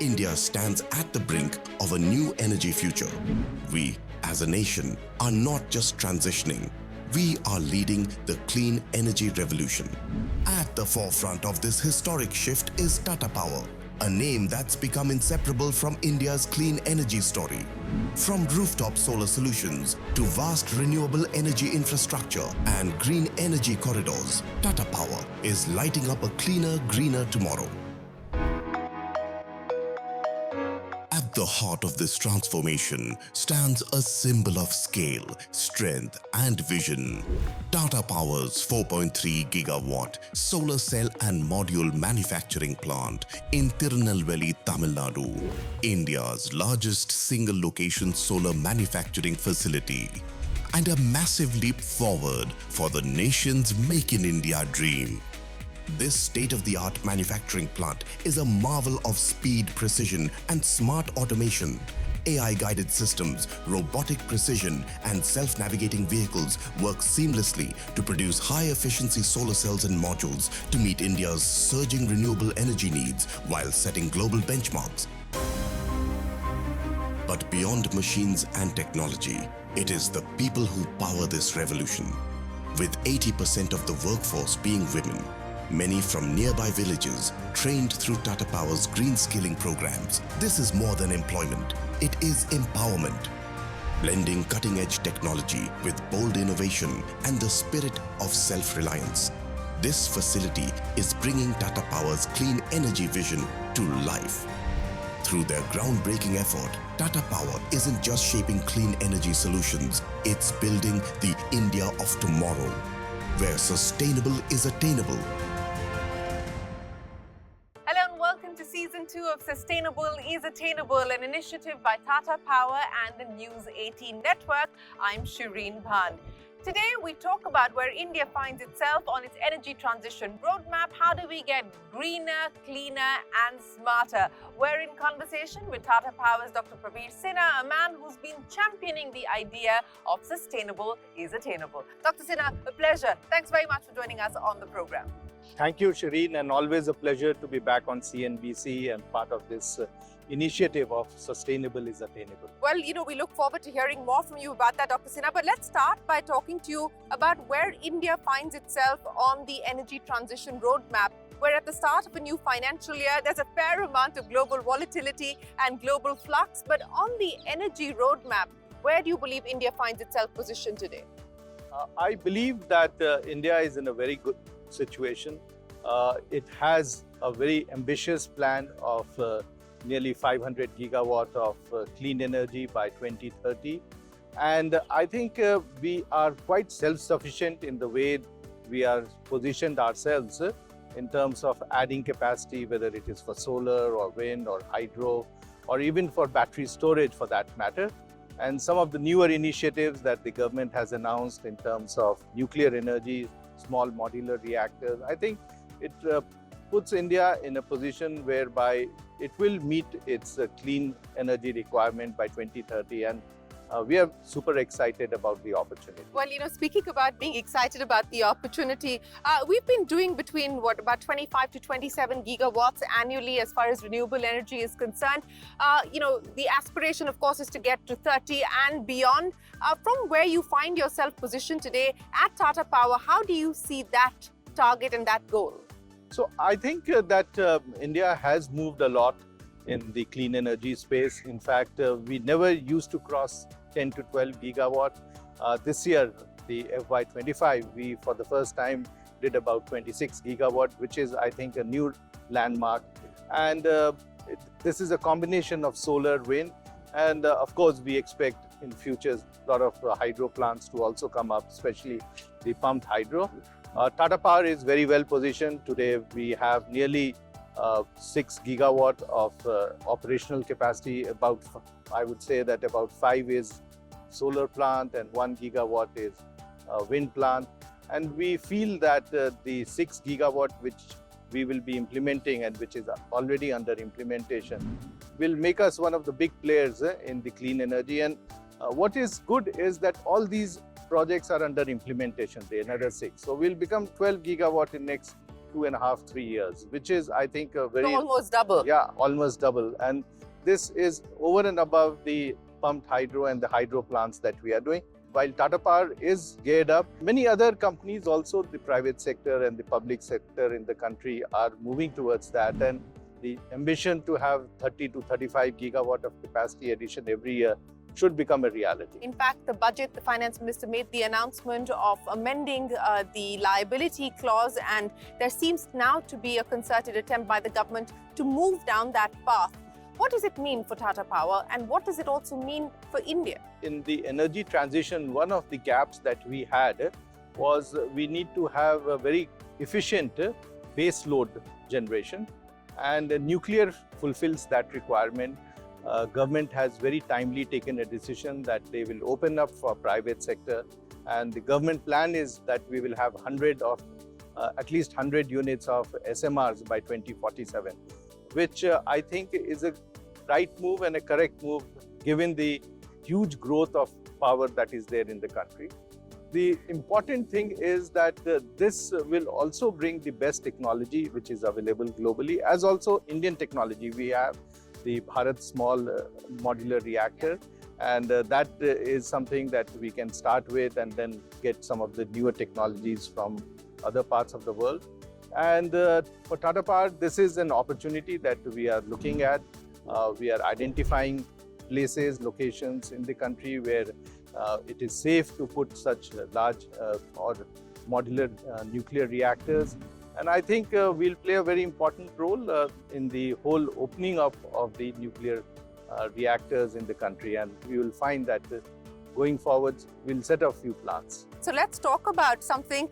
India stands at the brink of a new energy future. We, as a nation, are not just transitioning. We are leading the clean energy revolution. At the forefront of this historic shift is Tata Power, a name that's become inseparable from India's clean energy story. From rooftop solar solutions to vast renewable energy infrastructure and green energy corridors, Tata Power is lighting up a cleaner, greener tomorrow. At the heart of this transformation stands a symbol of scale, strength and vision. Tata Power's 4.3 gigawatt solar cell and module manufacturing plant in Tirunelveli, Tamil Nadu, India's largest single location solar manufacturing facility, and a massive leap forward for the nation's Make in India dream. This state-of-the-art manufacturing plant is a marvel of speed, precision, and smart automation. AI-guided systems, robotic precision, and self-navigating vehicles work seamlessly to produce high-efficiency solar cells and modules to meet India's surging renewable energy needs while setting global benchmarks. But beyond machines and technology, it is the people who power this revolution. With 80% of the workforce being women, many from nearby villages trained through Tata Power's green skilling programs. This is more than employment. It is empowerment. Blending cutting-edge technology with bold innovation and the spirit of self-reliance. This facility is bringing Tata Power's clean energy vision to life. Through their groundbreaking effort, Tata Power isn't just shaping clean energy solutions, it's building the India of tomorrow, where sustainable is attainable. Welcome to Season 2 of Sustainable is Attainable, an initiative by Tata Power and the News 18 network. I'm Shireen Bhan. Today we talk about where India finds itself on its energy transition roadmap. How do we get greener, cleaner and smarter? We're in conversation with Tata Power's Dr. Praveer Sinha, a man who's been championing the idea of sustainable is attainable. Dr. Sinha, a pleasure. Thanks very much for joining us on the program. Thank you, Shireen, and always a pleasure to be back on CNBC and part of this initiative of Sustainable is Attainable. Well, we look forward to hearing more from you about that, Dr. Sinha. But let's start by talking to you about where India finds itself on the energy transition roadmap. We're at the start of a new financial year. There's a fair amount of global volatility and global flux. But on the energy roadmap, where do you believe India finds itself positioned today? I believe that India is in a very good situation. It has a very ambitious plan of nearly 500 gigawatt of clean energy by 2030. And I think we are quite self-sufficient in the way we are positioned ourselves in terms of adding capacity, whether it is for solar or wind or hydro, or even for battery storage for that matter. And some of the newer initiatives that the government has announced in terms of nuclear energy, small modular reactors, I think it puts India in a position whereby it will meet its clean energy requirement by 2030, and we are super excited about the opportunity. Well, speaking about being excited about the opportunity, we've been doing between about 25 to 27 gigawatts annually as far as renewable energy is concerned. The aspiration, of course, is to get to 30 and beyond. From where you find yourself positioned today at Tata Power, how do you see that target and that goal? So I think that India has moved a lot in the clean energy space. In fact, we never used to cross 10 to 12 gigawatt. This year, the FY25, we for the first time did about 26 gigawatt, which is, I think, a new landmark. And this is a combination of solar, wind, and of course, we expect in future a lot of hydro plants to also come up, especially the pumped hydro. Tata Power is very well positioned. Today, we have nearly 6 gigawatt of operational capacity. I would say that about 5 is solar plant and 1 gigawatt is wind plant. And we feel that the 6 gigawatt which we will be implementing and which is already under implementation will make us one of the big players in the clean energy. And what is good is that all these projects are under implementation, the another 6. So we'll become 12 gigawatt in next 2.5, 3 years, which is, I think, a very... Almost double. Yeah, almost double. And this is over and above the pumped hydro and the hydro plants that we are doing. While Tata Power is geared up, many other companies also, the private sector and the public sector in the country, are moving towards that. And the ambition to have 30 to 35 gigawatt of capacity addition every year should become a reality. In fact, the budget, the finance minister made the announcement of amending the liability clause, and there seems now to be a concerted attempt by the government to move down that path. What does it mean for Tata Power, and what does it also mean for India? In the energy transition, one of the gaps that we had was we need to have a very efficient base load generation, and nuclear fulfills that requirement. Government has very timely taken a decision that they will open up for private sector, and the government plan is that we will have at least 100 units of SMRs by 2047, which I think is a right move and a correct move given the huge growth of power that is there in the country. The important thing is that this will also bring the best technology which is available globally, as also Indian technology. We have the Bharat Small Modular Reactor, and that is something that we can start with and then get some of the newer technologies from other parts of the world. And for Tata Power, this is an opportunity that we are looking at. We are identifying places, locations in the country where it is safe to put such large or modular nuclear reactors. And I think we'll play a very important role in the whole opening up of the nuclear reactors in the country. And we will find that going forward, we'll set a few plants. So let's talk about something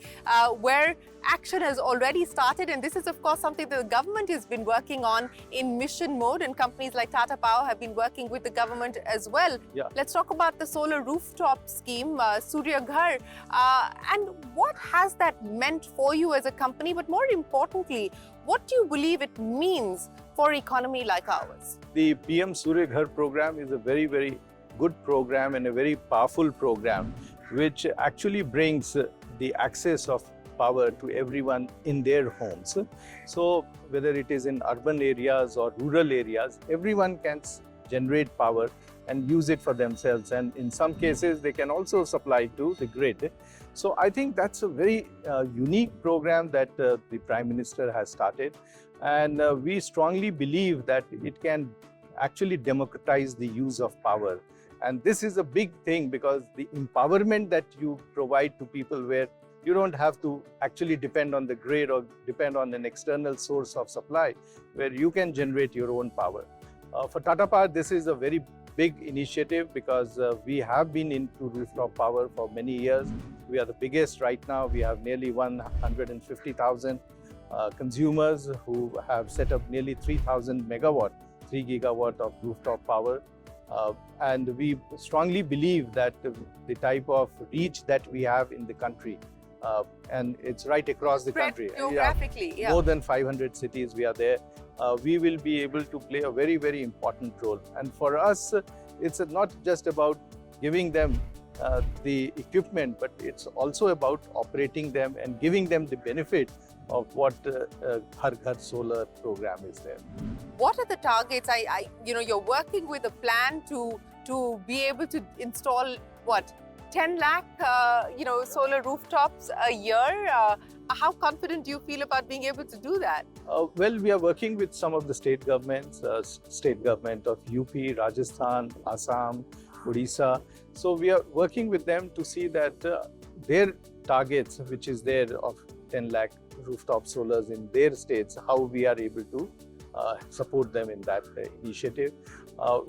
where action has already started, and this is of course something that the government has been working on in mission mode, and companies like Tata Power have been working with the government as well. Yeah. Let's talk about the solar rooftop scheme, Surya Ghar, and what has that meant for you as a company, but more importantly, what do you believe it means for an economy like ours? The PM Surya Ghar program is a very, very good program and a very powerful program which actually brings the access of power to everyone in their homes. So whether it is in urban areas or rural areas, everyone can generate power and use it for themselves, and in some cases they can also supply to the grid. So I think that's a very unique program that the Prime Minister has started, and we strongly believe that it can actually democratize the use of power. And this is a big thing because the empowerment that you provide to people, where you don't have to actually depend on the grid or depend on an external source of supply, where you can generate your own power. For Tata Power, this is a very big initiative because we have been into rooftop power for many years. We are the biggest right now. We have nearly 150,000 consumers who have set up nearly 3,000 megawatt, 3 gigawatt of rooftop power. And we strongly believe that the type of reach that we have in the country, and it's right across the country. Geographically, yeah. More than 500 cities we are there. We will be able to play a very, very important role. And for us, it's not just about giving them the equipment, but it's also about operating them and giving them the benefit of what Har Ghar Solar program is there. What are the targets? You're working with a plan to be able to install what, 10 lakh solar rooftops a year. How confident do you feel about being able to do that? Well, we are working with some of the state governments, state government of UP, Rajasthan, Assam, Odisha. So we are working with them to see that their targets, which is there of 10 lakh rooftop solars in their states, how we are able to support them in that initiative.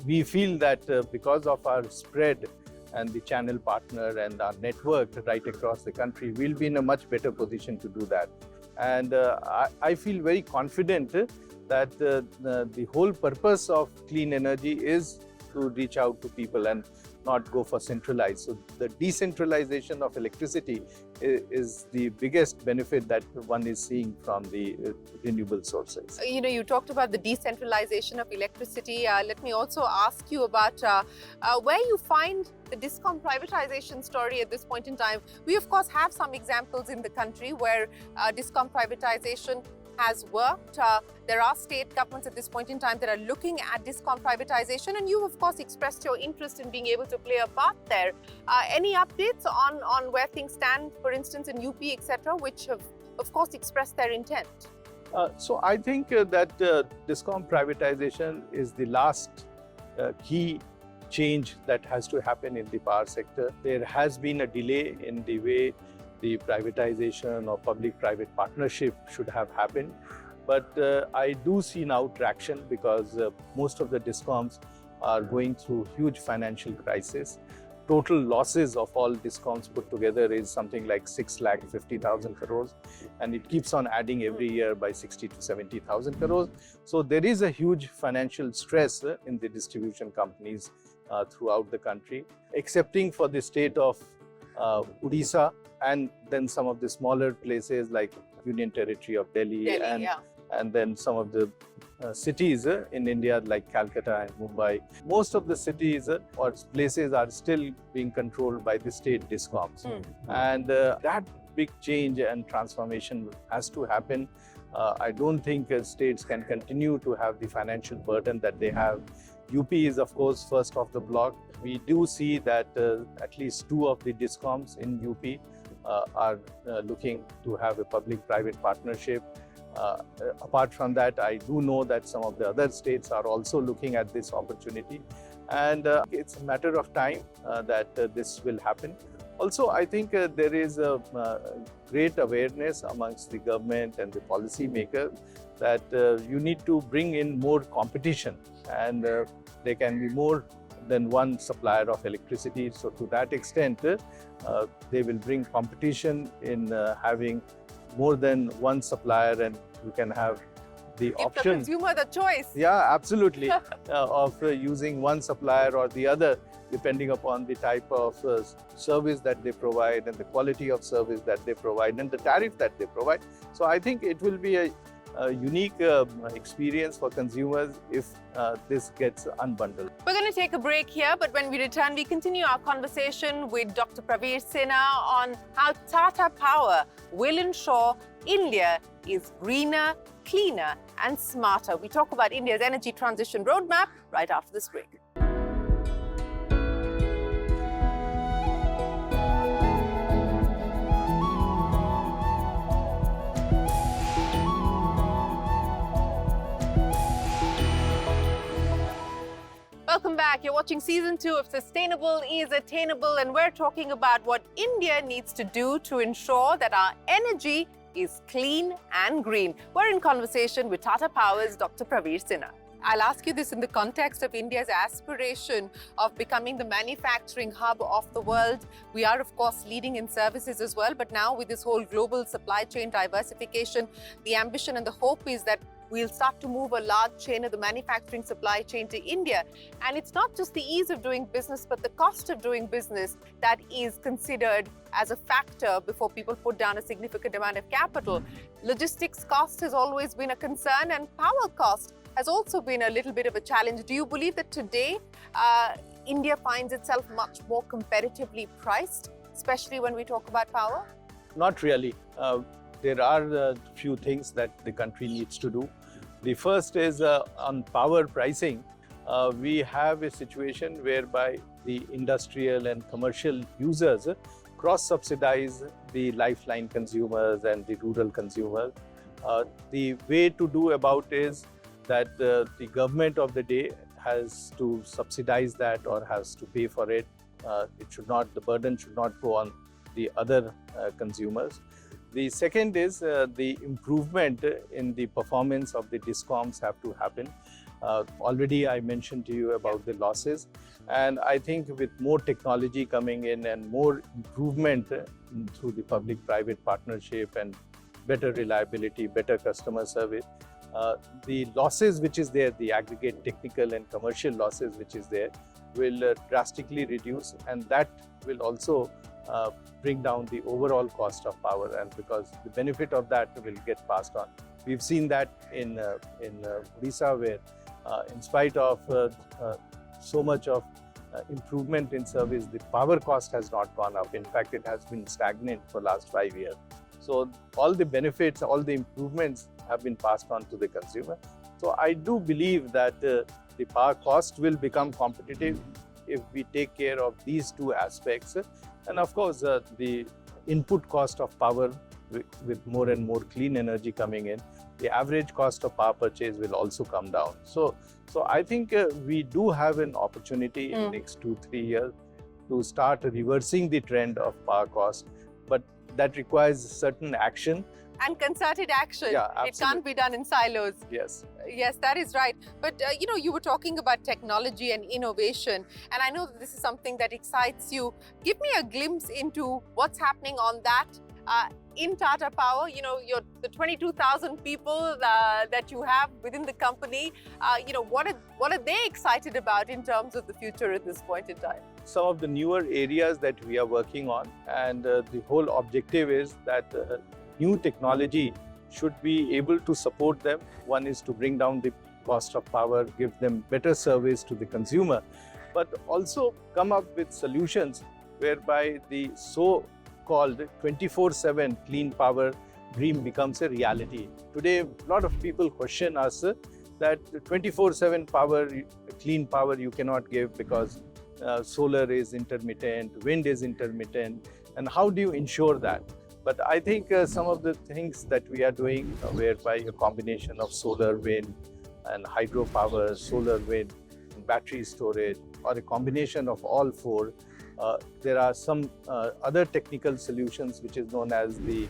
We feel that because of our spread and the channel partner and our network right across the country, we'll be in a much better position to do that. And I feel very confident that the whole purpose of clean energy is to reach out to people. And not go for centralized. So the decentralization of electricity is the biggest benefit that one is seeing from the renewable sources. You talked about the decentralization of electricity. Let me also ask you about where you find the DISCOM privatization story at this point in time. We, of course, have some examples in the country where DISCOM privatization has worked. There are state governments at this point in time that are looking at DISCOM privatization, and you, of course, expressed your interest in being able to play a part there. Any updates on where things stand, for instance, in UP, etc., which have, of course, expressed their intent? So I think that DISCOM privatization is the last key change that has to happen in the power sector. There has been a delay in the way the privatization or public-private partnership should have happened. But I do see now traction because most of the DISCOMs are going through huge financial crisis. Total losses of all DISCOMs put together is something like 6,50,000 crores, and it keeps on adding every year by 60 to 70,000 crores. So there is a huge financial stress in the distribution companies throughout the country, excepting for the state of Odisha, and then some of the smaller places like Union Territory of Delhi, and then some of the cities in India like Calcutta and Mumbai. Most of the cities or places are still being controlled by the state DISCOMs. And that big change and transformation has to happen. I don't think states can continue to have the financial burden that they have. UP is, of course, first off the block. We do see that at least 2 of the DISCOMs in UP are looking to have a public-private partnership. Apart from that, I do know that some of the other states are also looking at this opportunity, and it's a matter of time that this will happen. Also, I think there is a great awareness amongst the government and the policy makers that you need to bring in more competition, and there can be more than one supplier of electricity. So to that extent, they will bring competition in having more than one supplier, and you can have the Give option. the consumer the choice. Yeah, absolutely. Of using one supplier or the other, depending upon the type of service that they provide and the quality of service that they provide and the tariff that they provide. So I think it will be a unique experience for consumers if this gets unbundled. We're going to take a break here, but when we return, we continue our conversation with Dr. Praveer Sinha on how Tata Power will ensure India is greener, cleaner and smarter. We talk about India's energy transition roadmap right after this break. Welcome back. You're watching season 2 of Sustainable is Attainable, and we're talking about what India needs to do to ensure that our energy is clean and green. We're in conversation with Tata Power's Dr. Praveer Sinha. I'll ask you this in the context of India's aspiration of becoming the manufacturing hub of the world. We are, of course, leading in services as well, but now with this whole global supply chain diversification, the ambition and the hope is that we'll start to move a large chain of the manufacturing supply chain to India. And it's not just the ease of doing business, but the cost of doing business that is considered as a factor before people put down a significant amount of capital. Logistics cost has always been a concern, and power cost has also been a little bit of a challenge. Do you believe that today India finds itself much more competitively priced, especially when we talk about power? Not really. There are a few things that the country needs to do. The first is on power pricing. We have a situation whereby the industrial and commercial users cross-subsidize the lifeline consumers and the rural consumers. The way to do about is that the government of the day has to subsidize that or has to pay for it. It should not, the burden should not go on the other consumers. The second is the improvement in the performance of the DISCOMs have to happen. Already I mentioned to you about the losses, and I think with more technology coming in and more improvement through the public-private partnership and better reliability, better customer service, the losses which is there, the aggregate technical and commercial losses which is there, will drastically reduce, and that will also bring down the overall cost of power, and because the benefit of that will get passed on. We've seen that in Odisha, where in spite of so much of improvement in service, the power cost has not gone up. In fact, it has been stagnant for last 5 years. So all the benefits, all the improvements have been passed on to the consumer. So I do believe that the power cost will become competitive if we take care of these two aspects. And of course, the input cost of power with more and more clean energy coming in, the average cost of power purchase will also come down. So I think we do have an opportunity in the next 2-3 years to start reversing the trend of power cost, but that requires certain action. And concerted action. Yeah, it can't be done in silos. Yes. Yes, that is right. But you were talking about technology and innovation, and I know that this is something that excites you. Give me a glimpse into what's happening on that in Tata Power. The 22,000 people that you have within the company. What are they excited about in terms of the future at this point in time? Some of the newer areas that we are working on, and the whole objective is that new technology should be able to support them. One is to bring down the cost of power, give them better service to the consumer, but also come up with solutions whereby the so-called 24/7 clean power dream becomes a reality. Today, a lot of people question us that 24/7 power, clean power you cannot give because solar is intermittent, wind is intermittent, and how do you ensure that? But I think some of the things that we are doing, whereby a combination of solar, wind, and hydropower, solar, wind, and battery storage, or a combination of all four, there are some other technical solutions which is known as the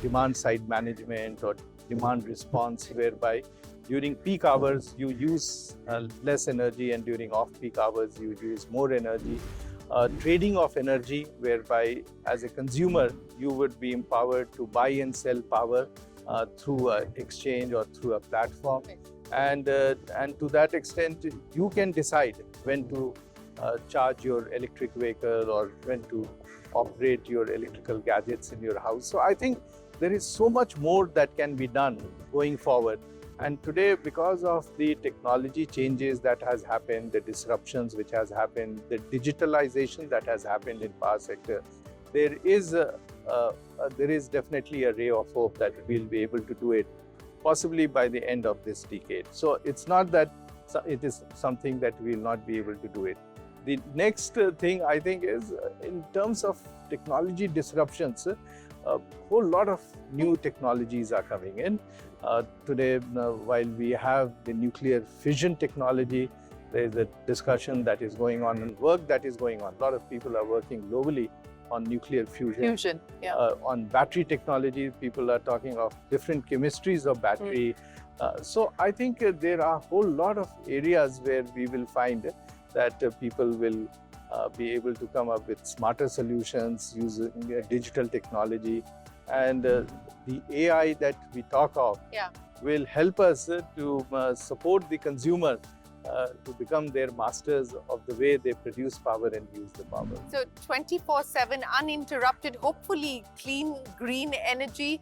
demand side management or demand response, whereby during peak hours you use less energy and during off-peak hours you use more energy. Trading of energy, whereby as a consumer you would be empowered to buy and sell power through an exchange or through a platform, and to that extent you can decide when to charge your electric vehicle or when to operate your electrical gadgets in your house. So I think there is so much more that can be done going forward. And today, because of the technology changes that has happened, the disruptions which has happened, the digitalization that has happened in power sector, there is definitely a ray of hope that we'll be able to do it, possibly by the end of this decade. So it's not that it is something that we'll not be able to do it. The next thing I think is in terms of technology disruptions, a whole lot of new technologies are coming in. Today, while we have the nuclear fission technology, there is a discussion that is going on and work that is going on. A lot of people are working globally on nuclear fusion. On battery technology, people are talking of different chemistries of battery. So I think there are a whole lot of areas where we will find that people will be able to come up with smarter solutions using digital technology, and the AI that we talk of will help us to support the consumer to become their masters of the way they produce power and use the power. So 24/7 uninterrupted, hopefully clean, green energy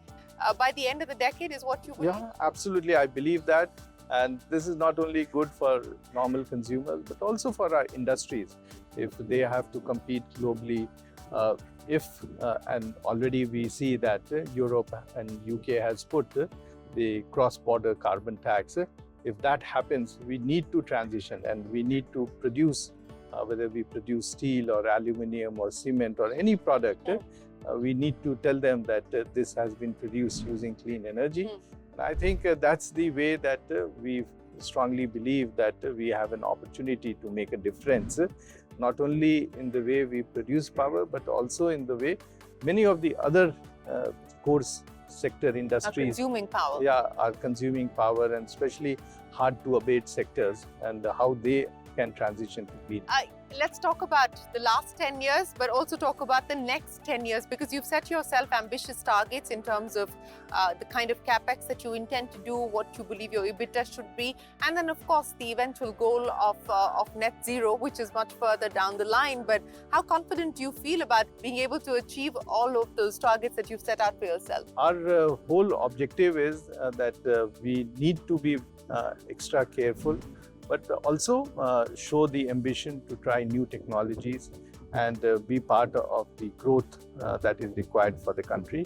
by the end of the decade is what you believe? Yeah, absolutely. I believe that. And this is not only good for normal consumers, but also for our industries. If they have to compete globally, and already we see that Europe and UK has put the cross-border carbon tax. If that happens, we need to transition and we need to produce, whether we produce steel or aluminium or cement or any product, we need to tell them that this has been produced using clean energy. And I think that's the way that we strongly believe that we have an opportunity to make a difference, not only in the way we produce power, but also in the way many of the other core sector industries consuming power. Are consuming power, and especially hard to abate sectors, and how they can transition to clean. Let's talk about the last 10 years, but also talk about the next 10 years, because you've set yourself ambitious targets in terms of the kind of capex that you intend to do, what you believe your EBITDA should be, and then of course the eventual goal of net zero, which is much further down the line. But how confident do you feel about being able to achieve all of those targets that you've set out for yourself? Our whole objective is that we need to be extra careful, but also show the ambition to try new technologies and be part of the growth that is required for the country.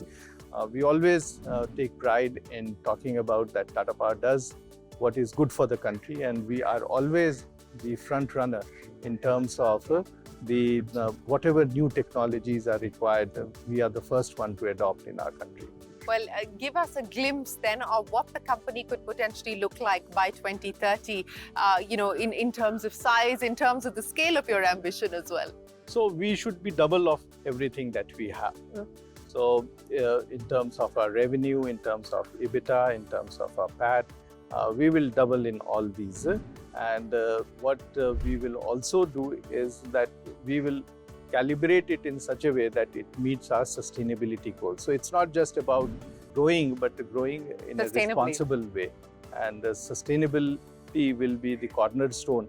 We always take pride in talking about that Tata Power does what is good for the country, and we are always the front runner in terms of the whatever new technologies are required. We are the first one to adopt in our country. Well, give us a glimpse then of what the company could potentially look like by 2030, in terms of size, in terms of the scale of your ambition as well. So we should be double of everything that we have. So in terms of our revenue, in terms of EBITDA, in terms of our PAT, we will double in all these. And what we will also do is that we will calibrate it in such a way that it meets our sustainability goals. So it's not just about growing, but growing in a responsible way. And sustainability will be the cornerstone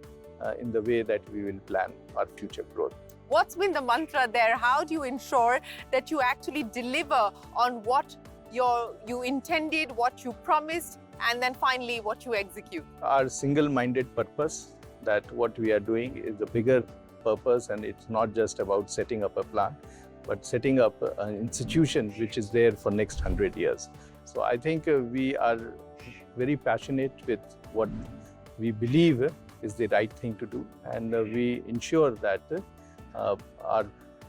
in the way that we will plan our future growth. What's been the mantra there? How do you ensure that you actually deliver on what you intended, what you promised, and then finally what you execute? Our single-minded purpose, that what we are doing is a bigger purpose, and it's not just about setting up a plant, but setting up an institution which is there for next 100 years. So I think we are very passionate with what we believe is the right thing to do, and we ensure that our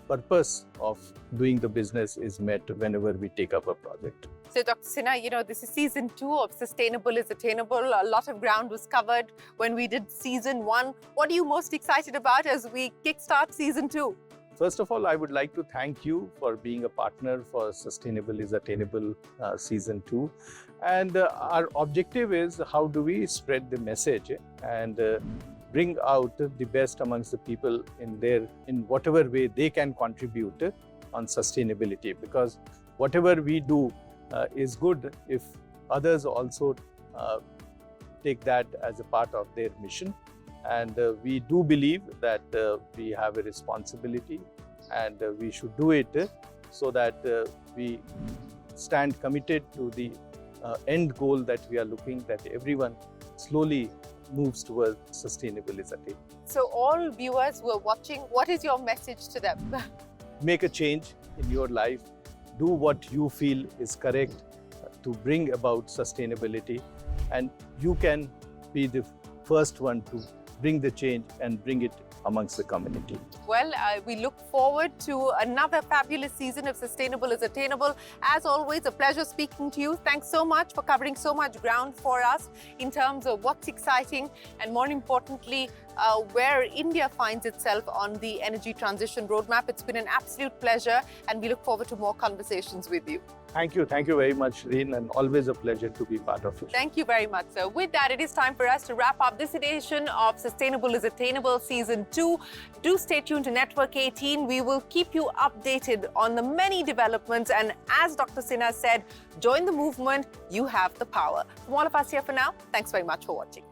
purpose of doing the business is met whenever we take up a project. So Dr. Sinha, this is season 2 of Sustainable is Attainable. A lot of ground was covered when we did season 1. What are you most excited about as we kickstart season 2? First of all, I would like to thank you for being a partner for Sustainable is Attainable season 2. And our objective is how do we spread the message and bring out the best amongst the people in whatever way they can contribute on sustainability, because whatever we do is good if others also take that as a part of their mission. And we do believe that we have a responsibility, and we should do it so that we stand committed to the end goal that we are looking, that everyone slowly moves towards sustainable is attainable. So all viewers who are watching, what is your message to them? Make a change in your life. Do what you feel is correct to bring about sustainability, and you can be the first one to bring the change and bring it amongst the community. Well, we look forward to another fabulous season of Sustainable is Attainable. As always, a pleasure speaking to you. Thanks so much for covering so much ground for us in terms of what's exciting and, more importantly, where India finds itself on the energy transition roadmap. It's been an absolute pleasure, and we look forward to more conversations with you. Thank you very much, Reen, and always a pleasure to be part of it. Thank you very much, sir. With that, it is time for us to wrap up this edition of Sustainable is Attainable Season 2. Do stay tuned to Network 18. We will keep you updated on the many developments, and as Dr. Sinha said, join the movement. You have the power. From all of us here for now, thanks very much for watching.